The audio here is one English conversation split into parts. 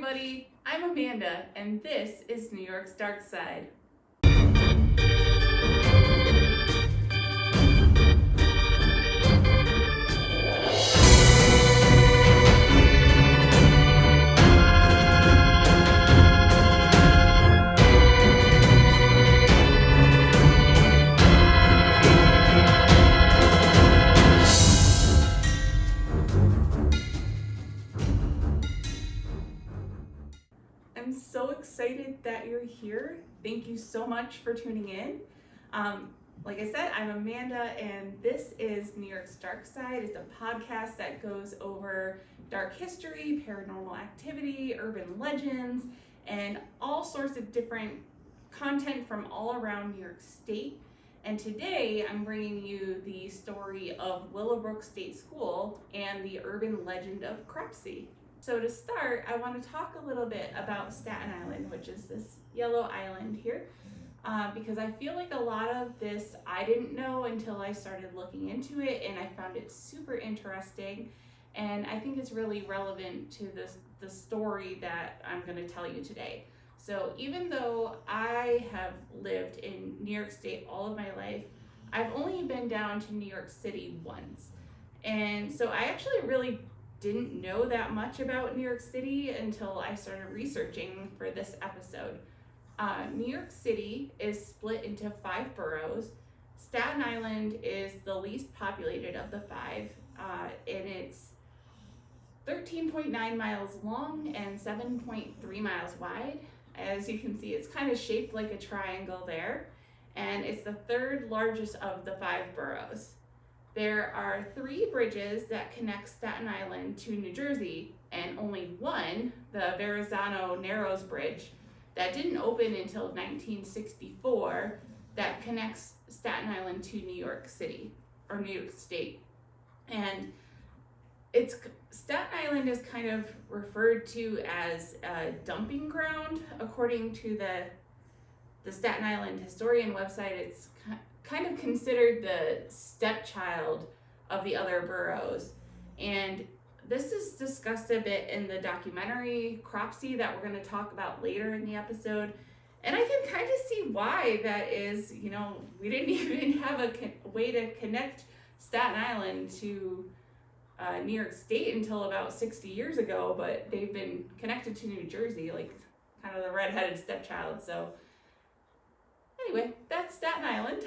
everybody, I'm Amanda, and this is New York's Dark Side. I'm so excited that you're here. Thank you so much for tuning in. Like I said, I'm Amanda, and this is New York's Dark Side. It's a podcast that goes over dark history, paranormal activity, urban legends, and all sorts of different content from all around New York State. And today I'm bringing you the story of Willowbrook State School and the urban legend of Cropsey. So to start, I want to talk a little bit about Staten Island, which is this yellow island here, because I feel like a lot of this I didn't know until I started looking into it, and I found it super interesting, and I think it's really relevant to the story that I'm going to tell you today. So even though I have lived in New York State all of my life, I've only been down to New York City once, and so I actually really didn't know that much about New York City until I started researching for this episode. New York City is split into 5 boroughs. Staten Island is the least populated of the 5, and it's 13.9 miles long and 7.3 miles wide. As you can see, it's kind of shaped like a triangle there, and it's the 3rd largest of the 5 boroughs. There are 3 bridges that connect Staten Island to New Jersey, and only one, the Verrazano Narrows Bridge, that didn't open until 1964, that connects Staten Island to New York City, or New York State. And Staten Island is kind of referred to as a dumping ground. According to the Staten Island historian website, it's kind of considered the stepchild of the other boroughs. And this is discussed a bit in the documentary Cropsey that we're going to talk about later in the episode. And I can kind of see why that is. You know, we didn't even have a way to connect Staten Island to New York State until about 60 years ago, but they've been connected to New Jersey, like kind of the redheaded stepchild. So anyway, that's Staten Island.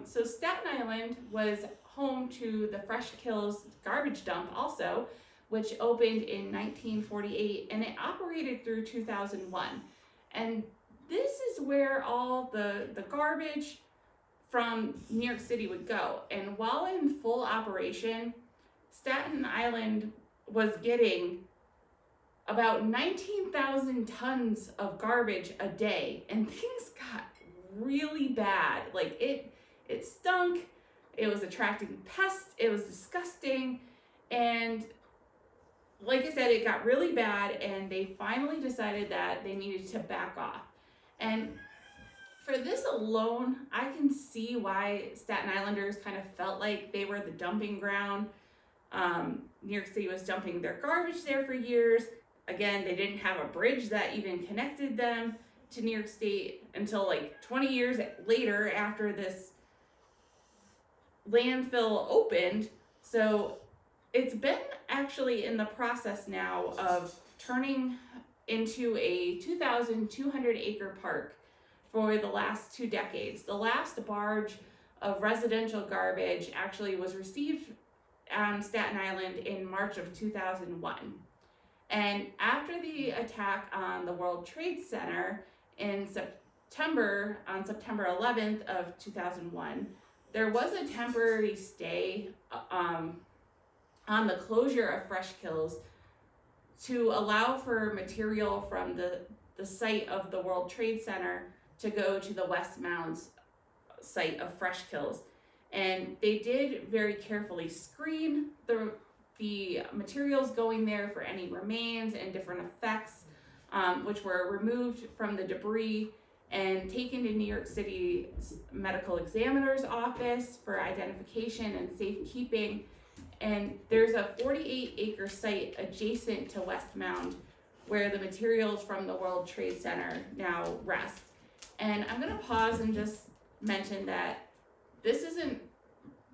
So Staten Island was home to the Fresh Kills garbage dump also, which opened in 1948, and it operated through 2001. And this is where all the garbage from New York City would go. And while in full operation, Staten Island was getting about 19,000 tons of garbage a day, and things got really bad. Like it stunk, it was attracting pests, it was disgusting, and like I said, it got really bad, and they finally decided that they needed to back off. And for this alone, I can see why Staten Islanders kind of felt like they were the dumping ground. New York City was dumping their garbage there for years. Again, they didn't have a bridge that even connected them to New York State until like 20 years later after this landfill opened. So it's been actually in the process now of turning into a 2,200 acre park for the last 2 decades. The last barge of residential garbage actually was received on Staten Island in March of 2001. And after the attack on the World Trade Center in September 11th of 2001, there was a temporary stay on the closure of Fresh Kills to allow for material from the site of the World Trade Center to go to the West Mounds site of Fresh Kills. And they did very carefully screen the materials going there for any remains and different effects, which were removed from the debris and taken to New York City's medical examiner's office for identification and safekeeping. And there's a 48 acre site adjacent to West Mound where the materials from the World Trade Center now rest. And I'm gonna pause and just mention that this isn't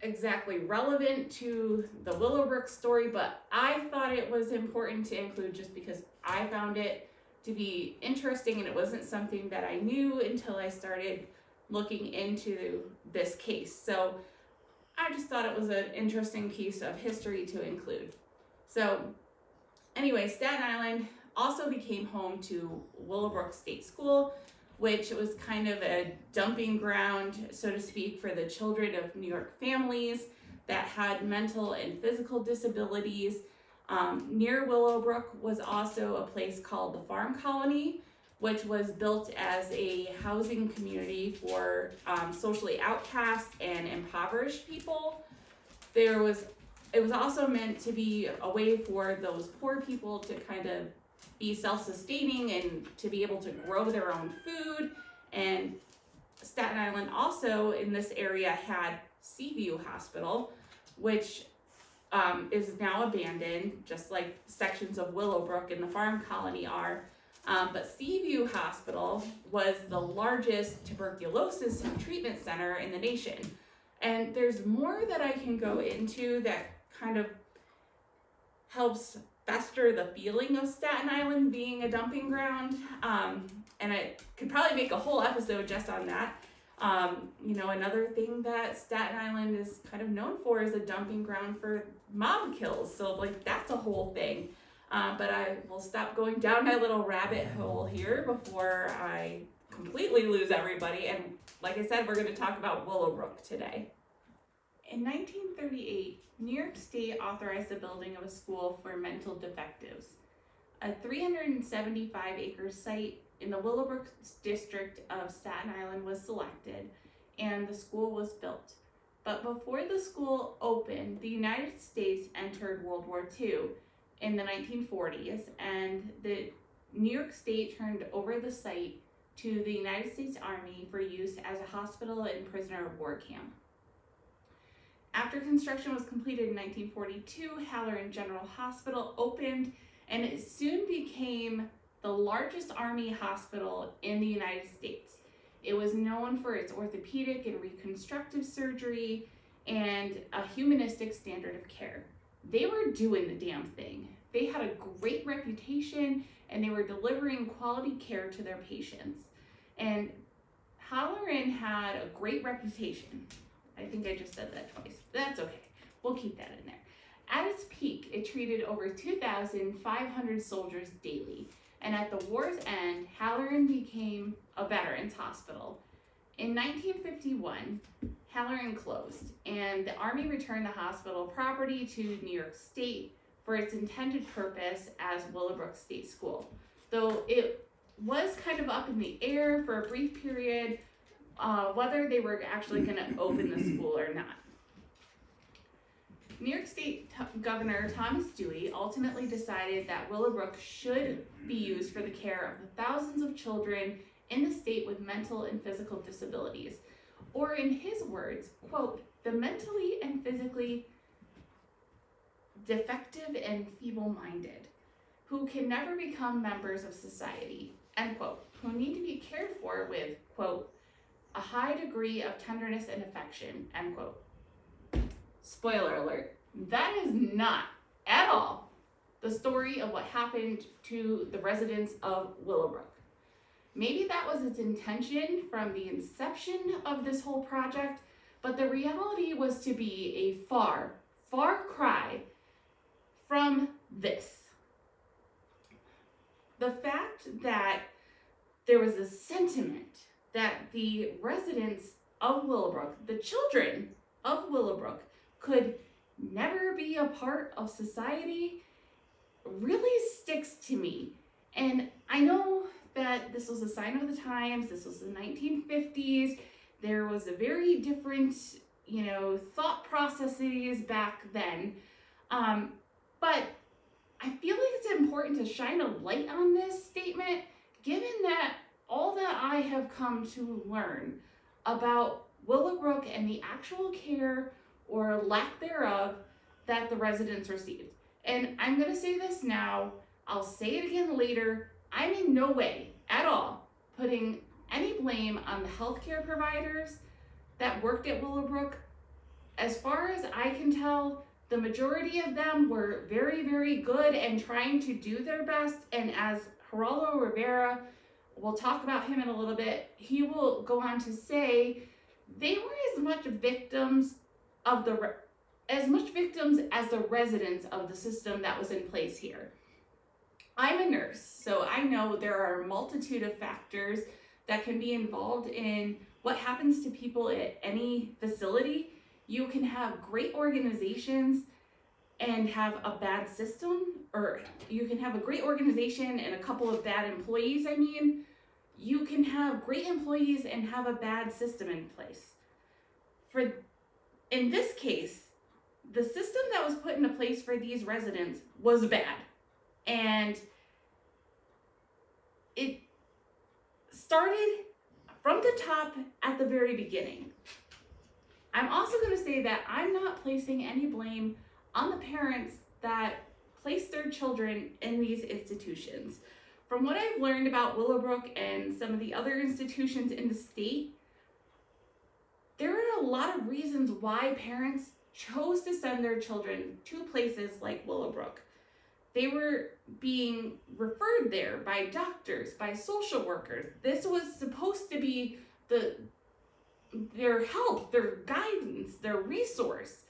exactly relevant to the Willowbrook story, but I thought it was important to include just because I found it to be interesting, and it wasn't something that I knew until I started looking into this case. So I just thought it was an interesting piece of history to include. So anyway, Staten Island also became home to Willowbrook State School, which was kind of a dumping ground, so to speak, for the children of New York families that had mental and physical disabilities. Near Willowbrook was also a place called the Farm Colony, which was built as a housing community for socially outcast and impoverished people. It was also meant to be a way for those poor people to kind of be self-sustaining and to be able to grow their own food. And Staten Island also in this area had Seaview Hospital, which is now abandoned, just like sections of Willowbrook and the Farm Colony are. But Seaview Hospital was the largest tuberculosis treatment center in the nation. And there's more that I can go into that kind of helps fester the feeling of Staten Island being a dumping ground. And I could probably make a whole episode just on that. Another thing that Staten Island is kind of known for is a dumping ground for mob kills. So like that's a whole thing. But I will stop going down my little rabbit hole here before I completely lose everybody. And like I said, we're going to talk about Willowbrook today. In 1938, New York State authorized the building of a school for mental defectives. A 375-acre site in the Willowbrook district of Staten Island was selected, and the school was built. But before the school opened, the United States entered World War II in the 1940s, and the New York State turned over the site to the United States Army for use as a hospital and prisoner of war camp. After construction was completed in 1942, Halloran General Hospital opened, and it soon became the largest Army hospital in the United States. It was known for its orthopedic and reconstructive surgery and a humanistic standard of care. They were doing the damn thing. They had a great reputation, and they were delivering quality care to their patients. And Halloran had a great reputation. I think I just said that twice. That's okay. We'll keep that in there. At its peak, it treated over 2,500 soldiers daily. And at the war's end, Halloran became a veterans hospital. In 1951, Halloran closed, and the Army returned the hospital property to New York State for its intended purpose as Willowbrook State School. Though it was kind of up in the air for a brief period, whether they were actually going to open the school or not. New York State Governor Thomas Dewey ultimately decided that Willowbrook should be used for the care of the thousands of children in the state with mental and physical disabilities, or in his words, quote, the mentally and physically defective and feeble-minded, who can never become members of society, end quote, who need to be cared for with, quote, a high degree of tenderness and affection, end quote. Spoiler alert, that is not at all the story of what happened to the residents of Willowbrook. Maybe that was its intention from the inception of this whole project, but the reality was to be a far, far cry from this. The fact that there was a sentiment that the residents of Willowbrook, the children of Willowbrook, could never be a part of society really sticks to me. And I know that this was a sign of the times, this was the 1950s, there was a very different, thought processes back then. But I feel like it's important to shine a light on this statement, given that all that I have come to learn about Willowbrook and the actual care or lack thereof that the residents received. And I'm going to say this now, I'll say it again later, I'm in no way at all putting any blame on the healthcare providers that worked at Willowbrook. As far as I can tell, the majority of them were very, very good and trying to do their best. And as Geraldo Rivera, we'll talk about him in a little bit, he will go on to say they were as much victims as the residents of the system that was in place here. I'm a nurse, so I know there are a multitude of factors that can be involved in what happens to people at any facility. You can have great organizations and have a bad system, or you can have a great organization and a couple of bad employees. I mean, you can have great employees and have a bad system in place. In this case, the system that was put into place for these residents was bad. And it started from the top at the very beginning. I'm also going to say that I'm not placing any blame on the parents that placed their children in these institutions. From what I've learned about Willowbrook and some of the other institutions in the state, there are a lot of reasons why parents chose to send their children to places like Willowbrook. They were being referred there by doctors, by social workers. This was supposed to be their help, their guidance, their resource.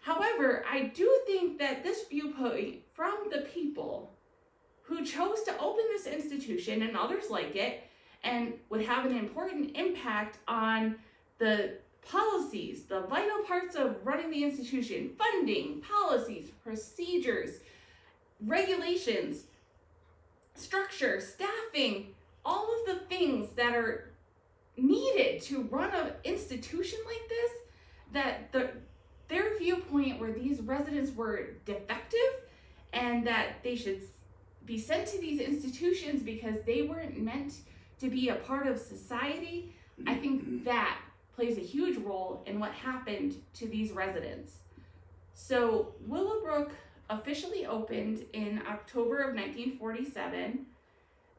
However, I do think that this viewpoint from the people who chose to open this institution and others like it and would have an important impact on the policies, the vital parts of running the institution, funding, policies, procedures, regulations, structure, staffing, all of the things that are needed to run an institution like this, that their viewpoint where these residents were defective and that they should be sent to these institutions because they weren't meant to be a part of society, I think that plays a huge role in what happened to these residents. So Willowbrook officially opened in October of 1947.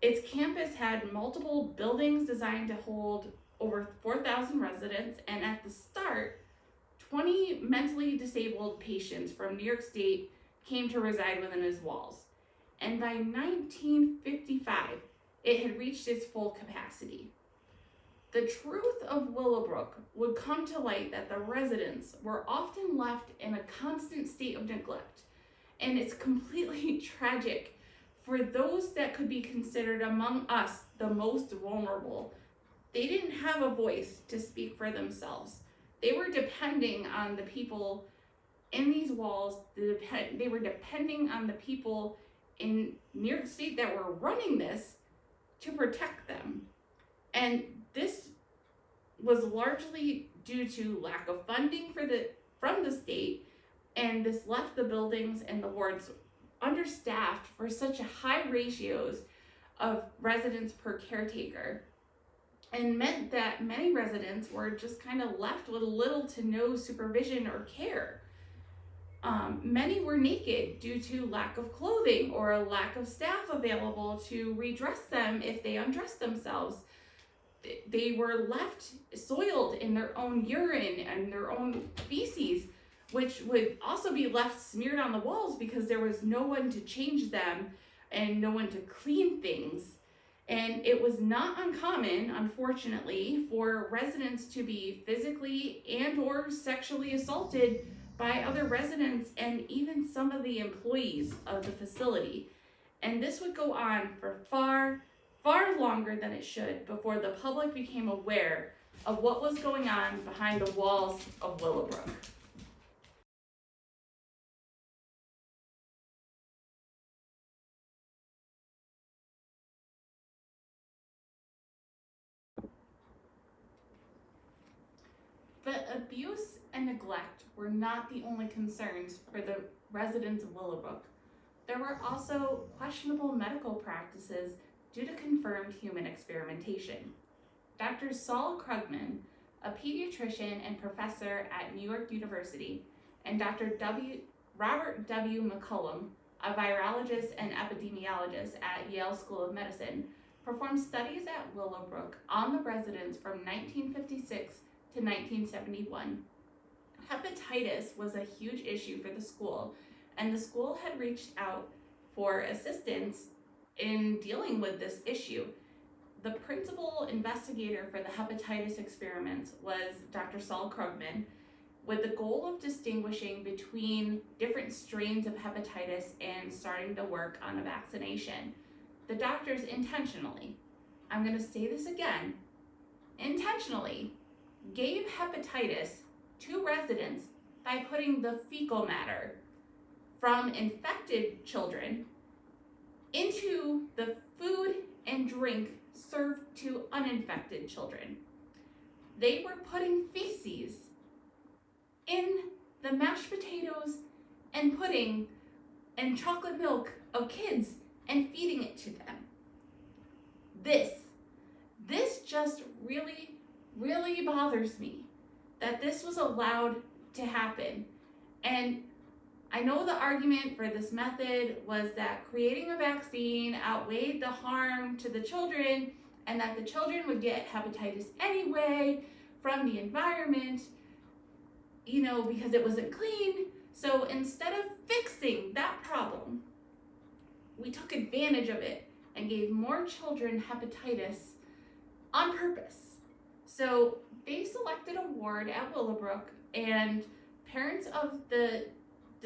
Its campus had multiple buildings designed to hold over 4,000 residents, and at the start, 20 mentally disabled patients from New York State came to reside within its walls. And by 1955, it had reached its full capacity. The truth of Willowbrook would come to light that the residents were often left in a constant state of neglect, and it's completely tragic for those that could be considered among us the most vulnerable. They didn't have a voice to speak for themselves. They were depending on the people in these walls. They were depending on the people in New York State that were running this to protect them. And this was largely due to lack of funding from the state, and this left the buildings and the wards understaffed for such high ratios of residents per caretaker, and meant that many residents were just kind of left with little to no supervision or care. Many were naked due to lack of clothing or a lack of staff available to redress them if they undressed themselves. They were left soiled in their own urine and their own feces, which would also be left smeared on the walls because there was no one to change them and no one to clean things. And it was not uncommon, unfortunately, for residents to be physically and or sexually assaulted by other residents and even some of the employees of the facility. And this would go on for far longer than it should before the public became aware of what was going on behind the walls of Willowbrook. But abuse and neglect were not the only concerns for the residents of Willowbrook. There were also questionable medical practices due to confirmed human experimentation. Dr. Saul Krugman, a pediatrician and professor at New York University, and Dr. Robert W. McCollum, a virologist and epidemiologist at Yale School of Medicine, performed studies at Willowbrook on the residents from 1956 to 1971. Hepatitis was a huge issue for the school, and the school had reached out for assistance in dealing with this issue. The principal investigator for the hepatitis experiments was Dr. Saul Krugman, with the goal of distinguishing between different strains of hepatitis and starting to work on a vaccination. The doctors intentionally, I'm going to say this again, intentionally gave hepatitis to residents by putting the fecal matter from infected children into the food and drink served to uninfected children. They were putting feces in the mashed potatoes and pudding and chocolate milk of kids and feeding it to them. This just really, really bothers me that this was allowed to happen. And I know the argument for this method was that creating a vaccine outweighed the harm to the children and that the children would get hepatitis anyway from the environment, because it wasn't clean. So instead of fixing that problem, we took advantage of it and gave more children hepatitis on purpose. So they selected a ward at Willowbrook, and parents of the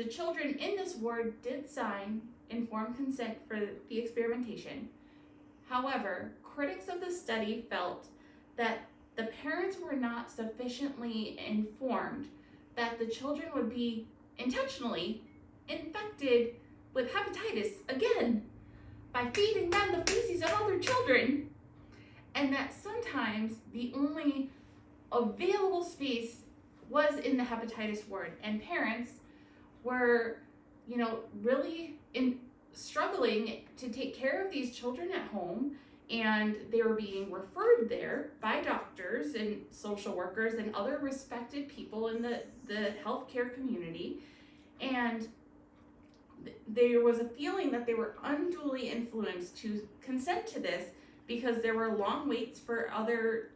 children in this ward did sign informed consent for the experimentation. However, critics of the study felt that the parents were not sufficiently informed that the children would be intentionally infected with hepatitis again by feeding them the feces of other children, and that sometimes the only available space was in the hepatitis ward, and parents were, really struggling to take care of these children at home, and they were being referred there by doctors and social workers and other respected people in the healthcare community, and there was a feeling that they were unduly influenced to consent to this because there were long waits for other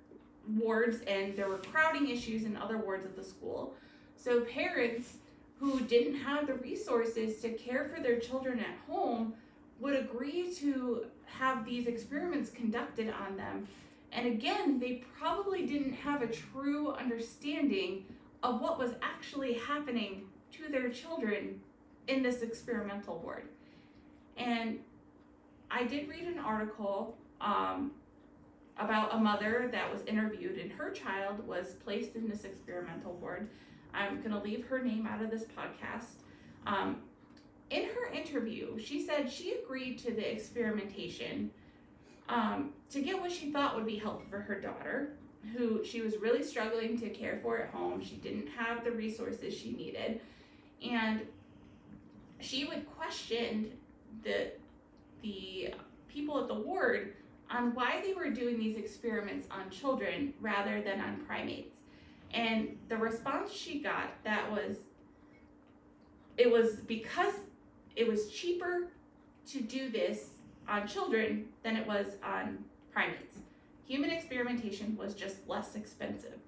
wards and there were crowding issues in other wards of the school. So parents who didn't have the resources to care for their children at home would agree to have these experiments conducted on them. And again, they probably didn't have a true understanding of what was actually happening to their children in this experimental ward. And I did read an article about a mother that was interviewed, and her child was placed in this experimental ward. I'm going to leave her name out of this podcast. In her interview, she said she agreed to the experimentation to get what she thought would be helpful for her daughter, who she was really struggling to care for at home. She didn't have the resources she needed. And she would question the people at the ward on why they were doing these experiments on children rather than on primates. And the response she got it was because it was cheaper to do this on children than it was on primates. Human experimentation was just less expensive.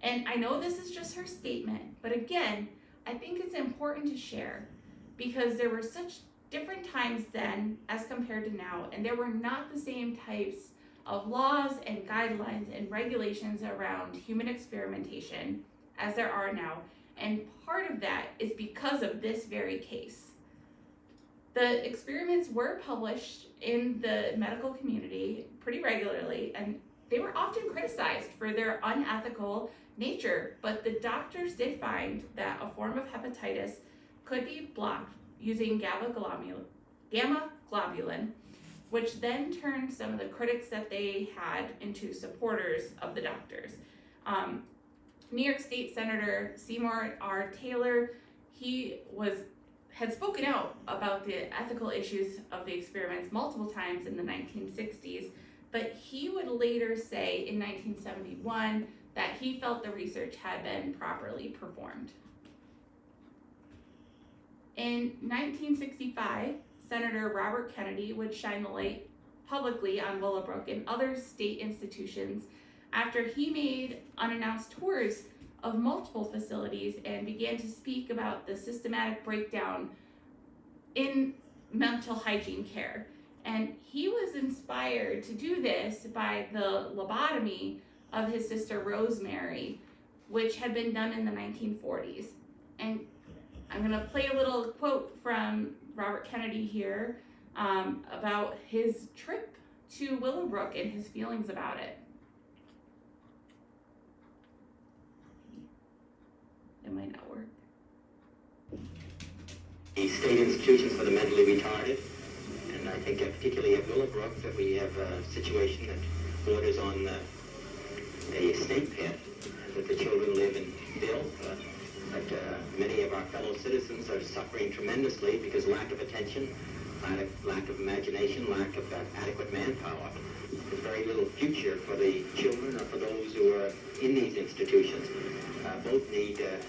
And I know this is just her statement, but again, I think it's important to share because there were such different times then as compared to now, and there were not the same types of laws and guidelines and regulations around human experimentation as there are now. And part of that is because of this very case. The experiments were published in the medical community pretty regularly, and they were often criticized for their unethical nature, but the doctors did find that a form of hepatitis could be blocked using gamma globulin, which then turned some of the critics that they had into supporters of the doctors. New York State Senator Seymour R. Taylor, he had spoken out about the ethical issues of the experiments multiple times in the 1960s, but he would later say in 1971 that he felt the research had been properly performed. In 1965, Senator Robert Kennedy would shine the light publicly on Willowbrook and other state institutions after he made unannounced tours of multiple facilities and began to speak about the systematic breakdown in mental hygiene care. And he was inspired to do this by the lobotomy of his sister Rosemary, which had been done in the 1940s. And I'm going to play a little quote from Robert Kennedy here about his trip to Willowbrook and his feelings about it. It might not work. The state institutions for the mentally retarded, and I think particularly at Willowbrook that we have a situation that borders on a snake pit, and that the children live in filth. But many of our fellow citizens are suffering tremendously because lack of attention, lack of imagination, lack of adequate manpower. There's very little future for the children or for those who are in these institutions. Both need a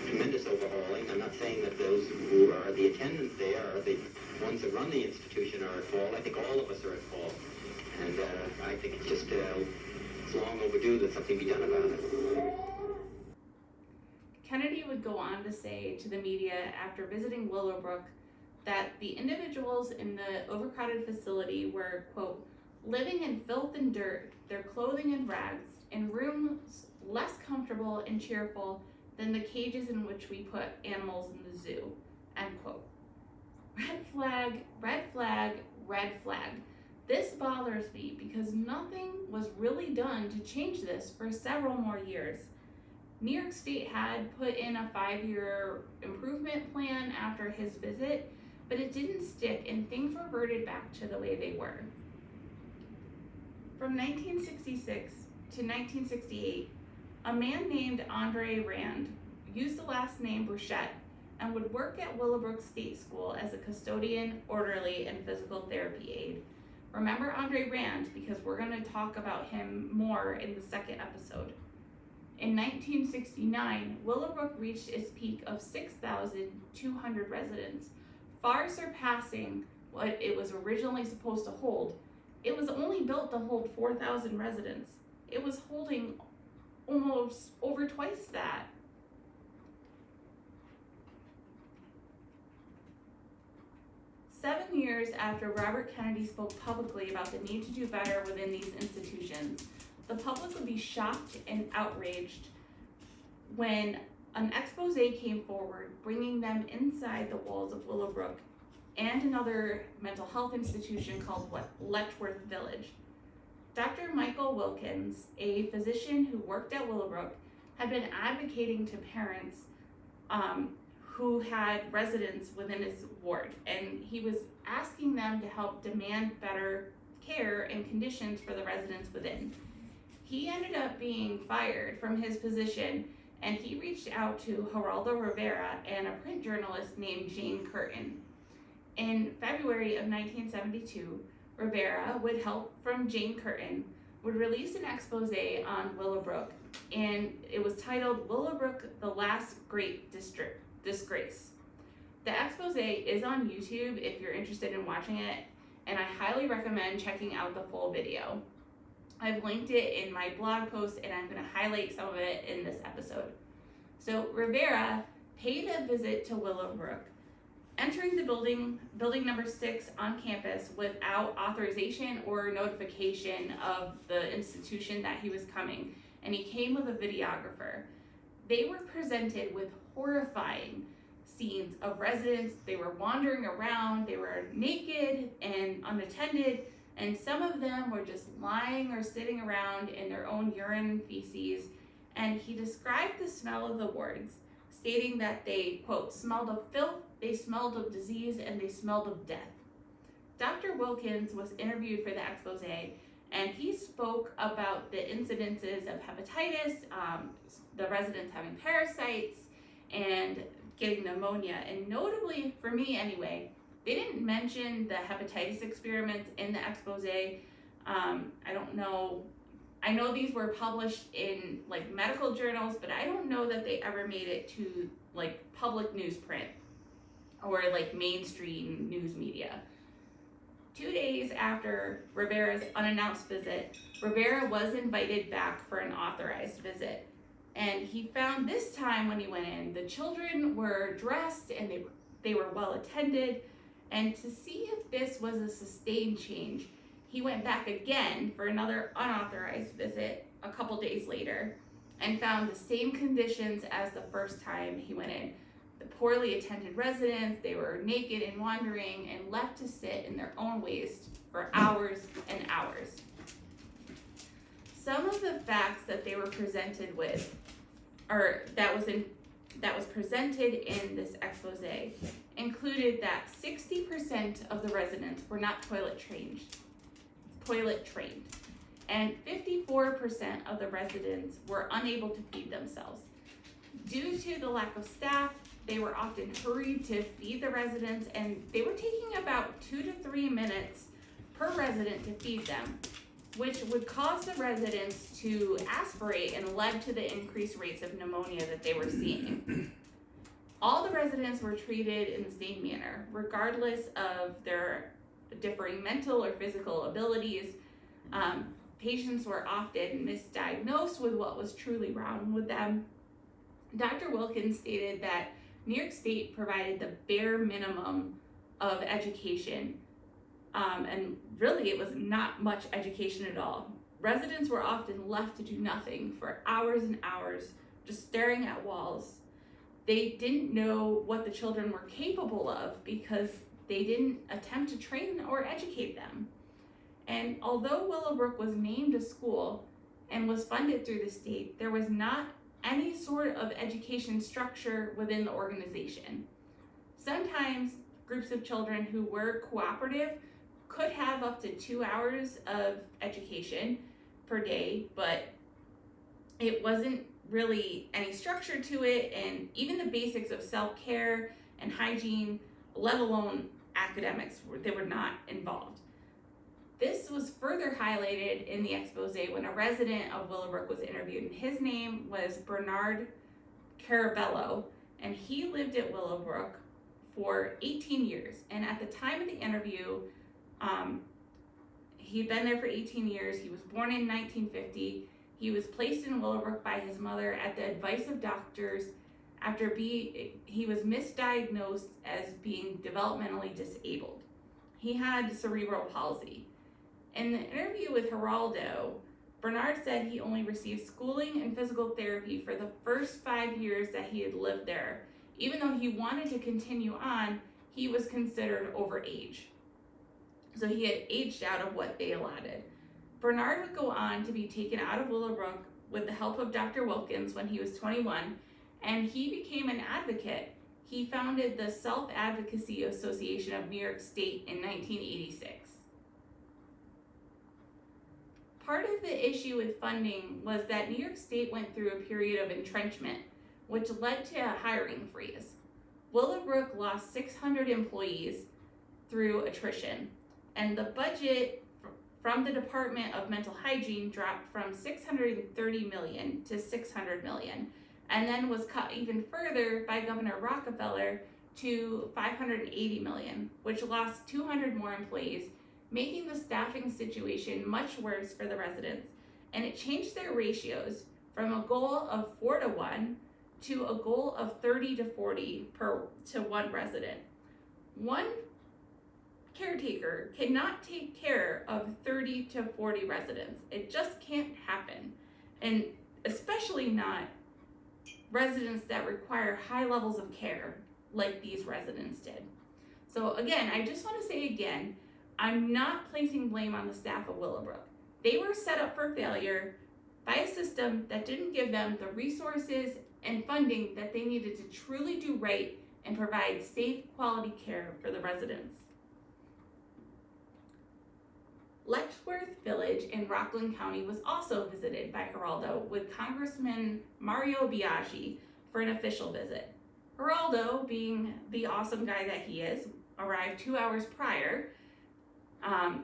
tremendous overhauling. I'm not saying that those who are the attendants there or the ones that run the institution are at fault. I think all of us are at fault. And I think it's just it's long overdue that something be done about it. Kennedy would go on to say to the media after visiting Willowbrook that the individuals in the overcrowded facility were, quote, living in filth and dirt, their clothing in rags, in rooms less comfortable and cheerful than the cages in which we put animals in the zoo, end quote. Red flag, red flag, red flag. This bothers me because nothing was really done to change this for several more years. New York State had put in a 5-year improvement plan after his visit, but it didn't stick and things reverted back to the way they were. From 1966 to 1968, a man named Andre Rand used the last name Bruchette and would work at Willowbrook State School as a custodian, orderly, and physical therapy aide. Remember Andre Rand because we're going to talk about him more in the second episode. In 1969, Willowbrook reached its peak of 6,200 residents, far surpassing what it was originally supposed to hold. It was only built to hold 4,000 residents. It was holding almost over twice that. Seven years after Robert Kennedy spoke publicly about the need to do better within these institutions, the public would be shocked and outraged when an expose came forward, bringing them inside the walls of Willowbrook and another mental health institution called Letchworth Village. Dr. Michael Wilkins, a physician who worked at Willowbrook, had been advocating to parents who had residents within his ward, and he was asking them to help demand better care and conditions for the residents within. He ended up being fired from his position, and he reached out to Geraldo Rivera and a print journalist named Jane Kurtin. In February of 1972, Rivera, with help from Jane Kurtin, would release an expose on Willowbrook, and it was titled Willowbrook, the Last Great Disgrace. The expose is on YouTube if you're interested in watching it, and I highly recommend checking out the full video. I've linked it in my blog post, and I'm going to highlight some of it in this episode. So Rivera paid a visit to Willowbrook, entering the building number 6 on campus without authorization or notification of the institution that he was coming, and he came with a videographer. They were presented with horrifying scenes of residents. They were wandering around, they were naked and unattended, and some of them were just lying or sitting around in their own urine and feces. And he described the smell of the wards, stating that they, quote, smelled of filth, they smelled of disease, and they smelled of death. Dr. Wilkins was interviewed for the expose, and he spoke about the incidences of hepatitis, the residents having parasites, and getting pneumonia. And notably, for me anyway, they didn't mention the hepatitis experiments in the expose. I don't know. I know these were published in like medical journals, but I don't know that they ever made it to like public newsprint. or like mainstream news media. 2 days after Rivera's unannounced visit, Rivera was invited back for an authorized visit. And he found this time when he went in, the children were dressed and they were well attended. And to see if this was a sustained change, he went back again for another unauthorized visit a couple days later and found the same conditions as the first time he went in. The poorly attended residents, they were naked and wandering and left to sit in their own waste for hours and hours. Some of the facts that they were presented with, or that was presented in this expose, included that 60% of the residents were not toilet trained, and 54% of the residents were unable to feed themselves. Due to the lack of staff, they were often hurried to feed the residents, and they were taking about 2 to 3 minutes per resident to feed them, which would cause the residents to aspirate and led to the increased rates of pneumonia that they were seeing. All the residents were treated in the same manner, regardless of their differing mental or physical abilities. Patients were often misdiagnosed with what was truly wrong with them. Dr. Wilkins stated that New York State provided the bare minimum of education, and really it was not much education at all. Residents were often left to do nothing for hours and hours, just staring at walls. They didn't know what the children were capable of because they didn't attempt to train or educate them. And although Willowbrook was named a school and was funded through the state, there was not any sort of education structure within the organization. Sometimes groups of children who were cooperative could have up to 2 hours of education per day, but it wasn't really any structure to it, and even the basics of self-care and hygiene, let alone academics, they were not involved. This was further highlighted in the expose when a resident of Willowbrook was interviewed, and his name was Bernard Carabello, and he lived at Willowbrook for 18 years. And at the time of the interview, he'd been there for 18 years. He was born in 1950. He was placed in Willowbrook by his mother at the advice of doctors after he was misdiagnosed as being developmentally disabled. He had cerebral palsy. In the interview with Geraldo, Bernard said he only received schooling and physical therapy for the first 5 years that he had lived there. Even though he wanted to continue on, he was considered overage. So he had aged out of what they allotted. Bernard would go on to be taken out of Willowbrook with the help of Dr. Wilkins when he was 21, and he became an advocate. He founded the Self-Advocacy Association of New York State in 1986. Part of the issue with funding was that New York State went through a period of entrenchment, which led to a hiring freeze. Willowbrook lost 600 employees through attrition, and the budget from the Department of Mental Hygiene dropped from $630 million to $600 million, and then was cut even further by Governor Rockefeller to $580 million, which lost 200 more employees, making the staffing situation much worse for the residents. And it changed their ratios from a goal of 4 to 1 to a goal of 30 to 40 to one resident. One caretaker cannot take care of 30 to 40 residents. It just can't happen. And especially not residents that require high levels of care like these residents did. So again, I just want to say again, I'm not placing blame on the staff of Willowbrook. They were set up for failure by a system that didn't give them the resources and funding that they needed to truly do right and provide safe, quality care for the residents. Letchworth Village in Rockland County was also visited by Geraldo with Congressman Mario Biaggi for an official visit. Geraldo, being the awesome guy that he is, arrived 2 hours prior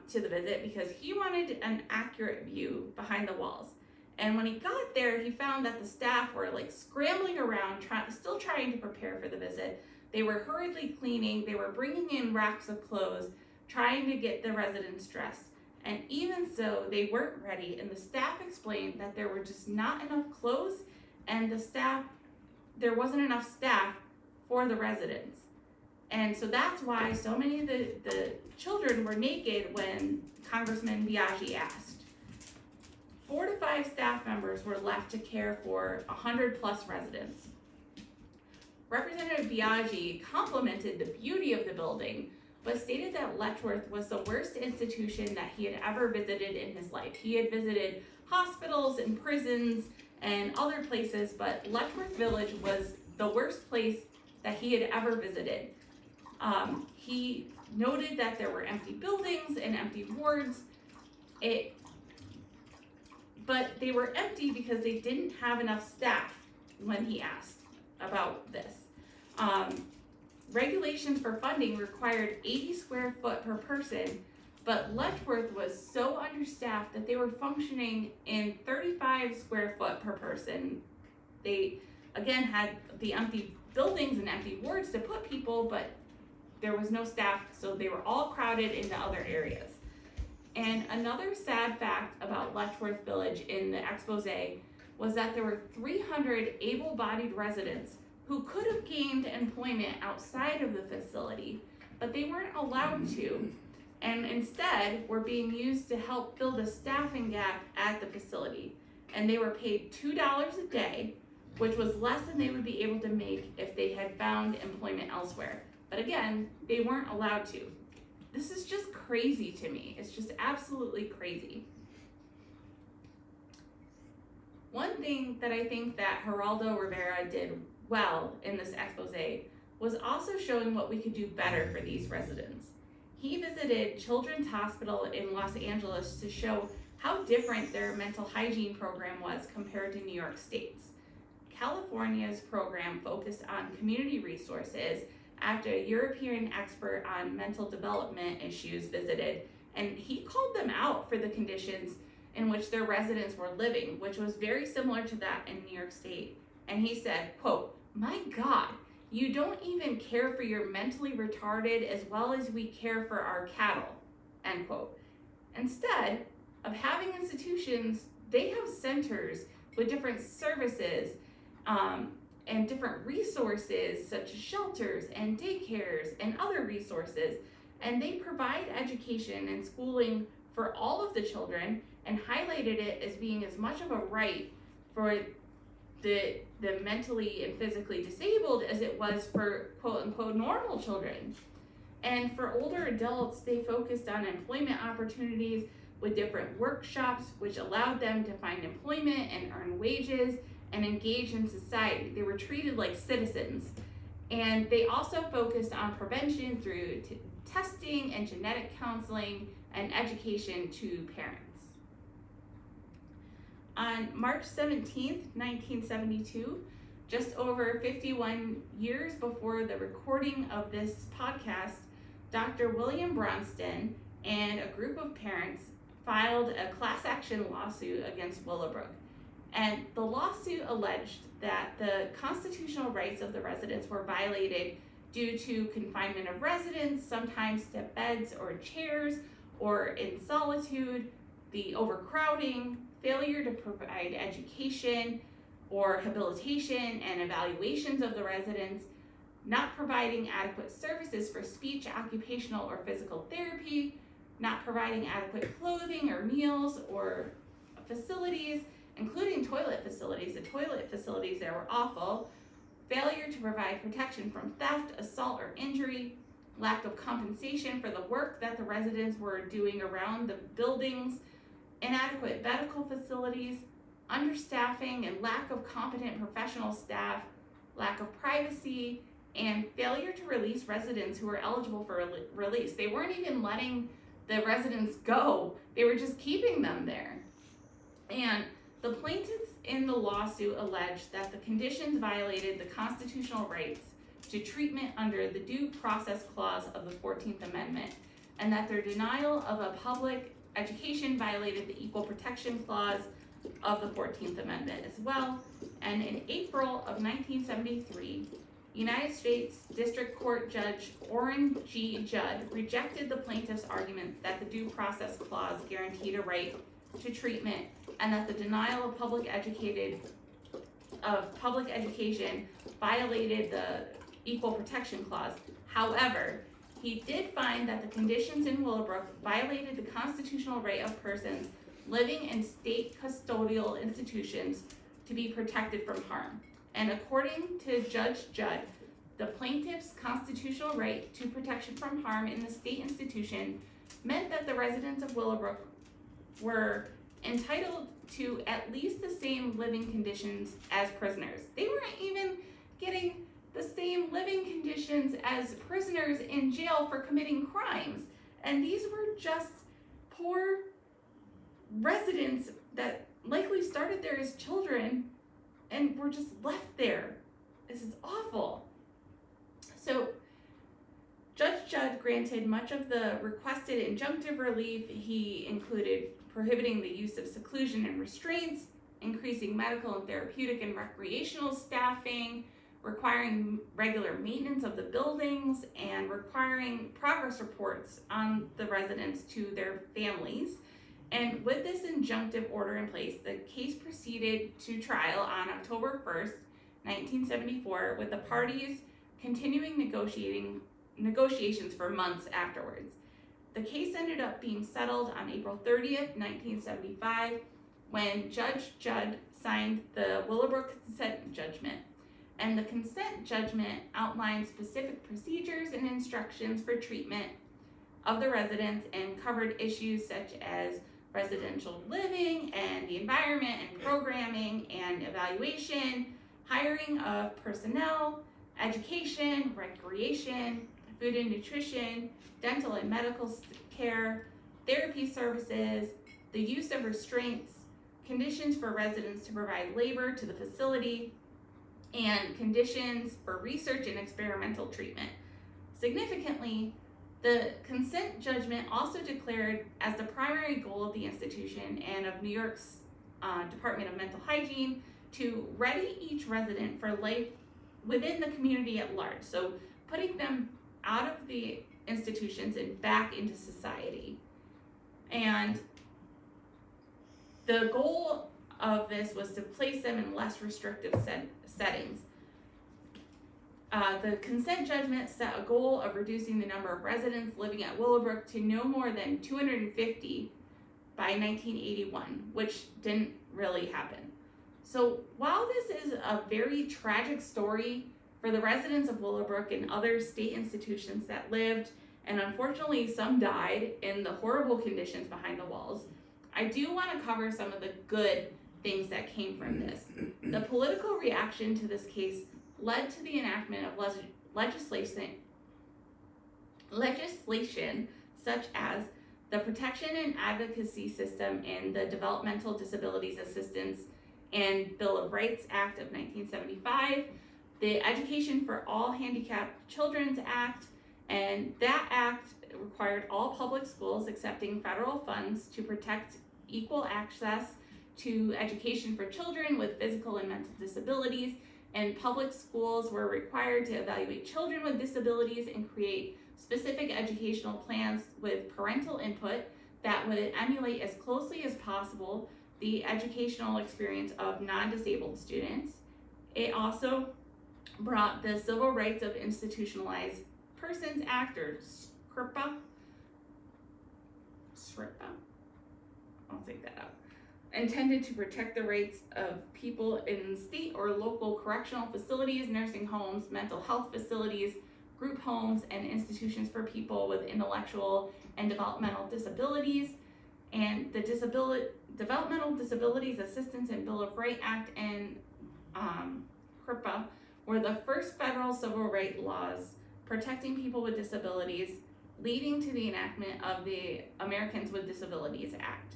to the visit because he wanted an accurate view behind the walls. And when he got there, he found that the staff were like scrambling around, still trying to prepare for the visit. They were hurriedly cleaning, they were bringing in racks of clothes, trying to get the residents dressed. And even so, they weren't ready, and the staff explained that there were just not enough clothes, and there wasn't enough staff for the residents. And so that's why so many of the children were naked when Congressman Biaggi asked. 4 to 5 staff members were left to care for 100 plus residents. Representative Biaggi complimented the beauty of the building, but stated that Letchworth was the worst institution that he had ever visited in his life. He had visited hospitals and prisons and other places, but Letchworth Village was the worst place that he had ever visited. He noted that there were empty buildings and empty wards, but they were empty because they didn't have enough staff when he asked about this. Regulations for funding required 80 square foot per person, but Letchworth was so understaffed that they were functioning in 35 square foot per person. They, again, had the empty buildings and empty wards to put people, but there was no staff, so they were all crowded into other areas. And another sad fact about Letchworth Village in the expose was that there were 300 able-bodied residents who could have gained employment outside of the facility, but they weren't allowed to, and instead were being used to help fill the staffing gap at the facility. And they were paid $2 a day, which was less than they would be able to make if they had found employment elsewhere. But again, they weren't allowed to. This is just crazy to me. It's just absolutely crazy. One thing that I think that Geraldo Rivera did well in this expose was also showing what we could do better for these residents. He visited Children's Hospital in Los Angeles to show how different their mental hygiene program was compared to New York State's. California's program focused on community resources after a European expert on mental development issues visited, and he called them out for the conditions in which their residents were living, which was very similar to that in New York State. And he said, quote, "My God, you don't even care for your mentally retarded as well as we care for our cattle," end quote. Instead of having institutions, they have centers with different services and different resources such as shelters and daycares and other resources. And they provide education and schooling for all of the children and highlighted it as being as much of a right for the mentally and physically disabled as it was for quote unquote normal children. And for older adults, they focused on employment opportunities with different workshops, which allowed them to find employment and earn wages and engage in society. They were treated like citizens. And they also focused on prevention through testing and genetic counseling and education to parents. On March 17th, 1972, just over 51 years before the recording of this podcast, Dr. William Bronston and a group of parents filed a class action lawsuit against Willowbrook. And the lawsuit alleged that the constitutional rights of the residents were violated due to confinement of residents, sometimes to beds or chairs, or in solitude, the overcrowding, failure to provide education or habilitation and evaluations of the residents, not providing adequate services for speech, occupational, or physical therapy, not providing adequate clothing or meals or facilities, including toilet facilities. The toilet facilities there were awful, failure to provide protection from theft, assault, or injury, lack of compensation for the work that the residents were doing around the buildings, inadequate medical facilities, understaffing and lack of competent professional staff, lack of privacy, and failure to release residents who were eligible for release. They weren't even letting the residents go. They were just keeping them there. And the plaintiffs in the lawsuit alleged that the conditions violated the constitutional rights to treatment under the Due Process Clause of the 14th Amendment, and that their denial of a public education violated the Equal Protection Clause of the 14th Amendment as well. And in April of 1973, United States District Court Judge Orrin G. Judd rejected the plaintiff's argument that the Due Process Clause guaranteed a right to treatment and that the denial of public education violated the Equal Protection Clause. However, he did find that the conditions in Willowbrook violated the constitutional right of persons living in state custodial institutions to be protected from harm. And according to Judge Judd, the plaintiff's constitutional right to protection from harm in the state institution meant that the residents of Willowbrook were entitled to at least the same living conditions as prisoners. They weren't even getting the same living conditions as prisoners in jail for committing crimes. And these were just poor residents that likely started there as children and were just left there. This is awful. So Judge Judd granted much of the requested injunctive relief. He included prohibiting the use of seclusion and restraints, increasing medical and therapeutic and recreational staffing, requiring regular maintenance of the buildings, and requiring progress reports on the residents to their families. And with this injunctive order in place, the case proceeded to trial on October 1st, 1974, with the parties continuing negotiations for months afterwards. The case ended up being settled on April 30th, 1975, when Judge Judd signed the Willowbrook consent judgment. And the consent judgment outlined specific procedures and instructions for treatment of the residents and covered issues such as residential living and the environment and programming and evaluation, hiring of personnel, education, recreation, food and nutrition, dental and medical care, therapy services, the use of restraints, conditions for residents to provide labor to the facility, and conditions for research and experimental treatment. Significantly, the consent judgment also declared as the primary goal of the institution and of New York's Department of Mental Hygiene to ready each resident for life within the community at large. So putting them out of the institutions and back into society. And the goal of this was to place them in less restrictive settings. The consent judgment set a goal of reducing the number of residents living at Willowbrook to no more than 250 by 1981, which didn't really happen. So while this is a very tragic story for the residents of Willowbrook and other state institutions that lived, and unfortunately some died in the horrible conditions behind the walls, I do want to cover some of the good things that came from this. The political reaction to this case led to the enactment of legislation such as the Protection and Advocacy System and the Developmental Disabilities Assistance and Bill of Rights Act of 1975, the Education for All Handicapped Children's Act, and that act required all public schools accepting federal funds to protect equal access to education for children with physical and mental disabilities, and public schools were required to evaluate children with disabilities and create specific educational plans with parental input that would emulate as closely as possible the educational experience of non-disabled students. It also brought the Civil Rights of Institutionalized Persons Act, or SCRPA, I'll take that out, intended to protect the rights of people in state or local correctional facilities, nursing homes, mental health facilities, group homes, and institutions for people with intellectual and developmental disabilities. And the Developmental Disabilities Assistance and Bill of Rights Act and CRPA were the first federal civil rights laws protecting people with disabilities, leading to the enactment of the Americans with Disabilities Act.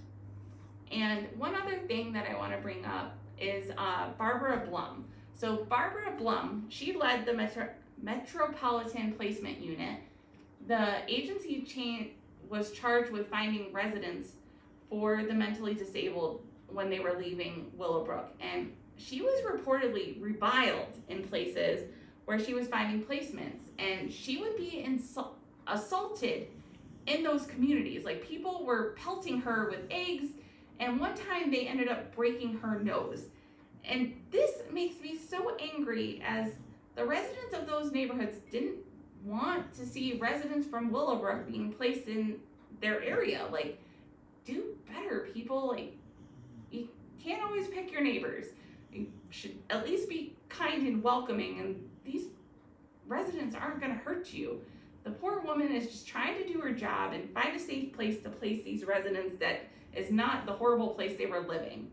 And one other thing that I want to bring up is Barbara Blum. So Barbara Blum, she led the Metropolitan Placement Unit. The agency was charged with finding residents for the mentally disabled when they were leaving Willowbrook. And she was reportedly reviled in places where she was finding placements, and she would be assaulted in those communities. Like, people were pelting her with eggs, and one time they ended up breaking her nose. And this makes me so angry, as the residents of those neighborhoods didn't want to see residents from Willowbrook being placed in their area. Like, do better, people. Like, you can't always pick your neighbors. You should at least be kind and welcoming, and these residents aren't going to hurt you. The poor woman is just trying to do her job and find a safe place to place these residents that is not the horrible place they were living.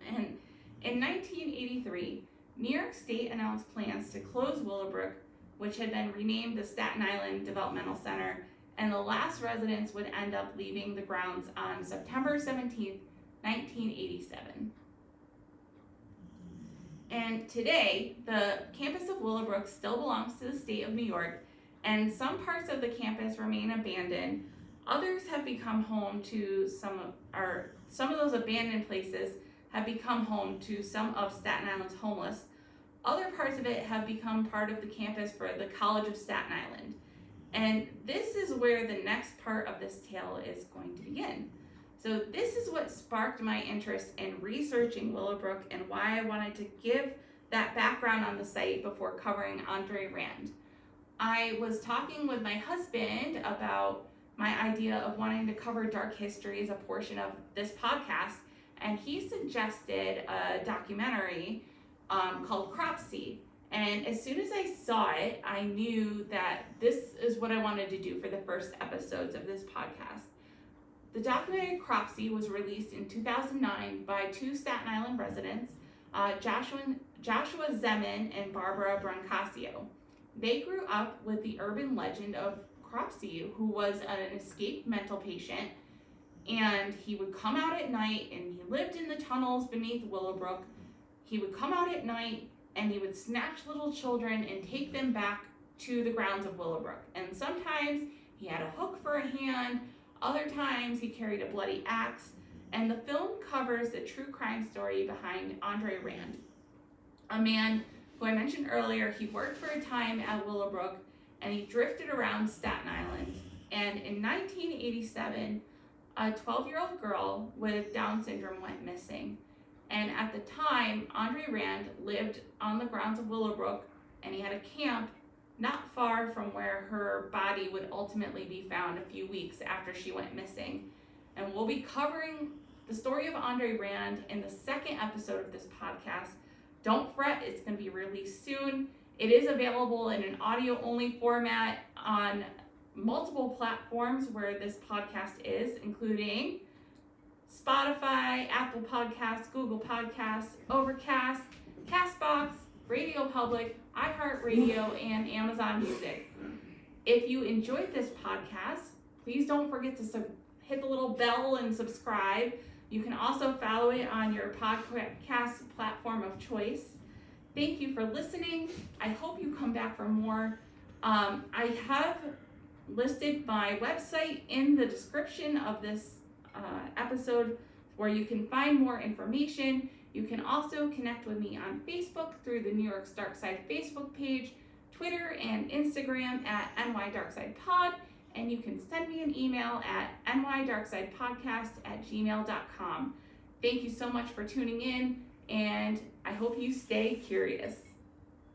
And in 1983, New York State announced plans to close Willowbrook, which had been renamed the Staten Island Developmental Center, and the last residents would end up leaving the grounds on September 17th, 1987. And today, the campus of Willowbrook still belongs to the state of New York, and some parts of the campus remain abandoned. Others have become home to some of those abandoned places have become home to some of Staten Island's homeless. Other parts of it have become part of the campus for the College of Staten Island. And this is where the next part of this tale is going to begin. So this is what sparked my interest in researching Willowbrook and why I wanted to give that background on the site before covering Andre Rand. I was talking with my husband about my idea of wanting to cover dark history as a portion of this podcast, and he suggested a documentary called Cropsey. And as soon as I saw it, I knew that this is what I wanted to do for the first episodes of this podcast. The documentary Cropsey was released in 2009 by two Staten Island residents, Joshua Zeman and Barbara Brancaccio. They grew up with the urban legend of Cropsey, who was an escaped mental patient, and he would come out at night, and he lived in the tunnels beneath Willowbrook. He would come out at night, and he would snatch little children and take them back to the grounds of Willowbrook. And sometimes he had a hook for a hand, other times he carried a bloody axe, and the film covers the true crime story behind Andre Rand, a man who I mentioned earlier. He worked for a time at Willowbrook, and he drifted around Staten Island. And in 1987, a 12-year-old girl with Down syndrome went missing. And at the time, Andre Rand lived on the grounds of Willowbrook, and he had a camp not far from where her body would ultimately be found a few weeks after she went missing. And we'll be covering the story of Andre Rand in the second episode of this podcast. Don't fret, it's going to be released soon. It is available in an audio-only format on multiple platforms where this podcast is, including Spotify, Apple Podcasts, Google Podcasts, Overcast, Castbox, Radio Public, iHeartRadio, and Amazon Music. If you enjoyed this podcast, please don't forget to hit the little bell and subscribe. You can also follow it on your podcast platform of choice. Thank you for listening. I hope you come back for more. I have listed my website in the description of this episode where you can find more information. You can also connect with me on Facebook through the New York Darkside Facebook page, Twitter and Instagram at nydarksidepod, and you can send me an email at nydarksidepodcast@gmail.com. Thank you so much for tuning in, and I hope you stay curious.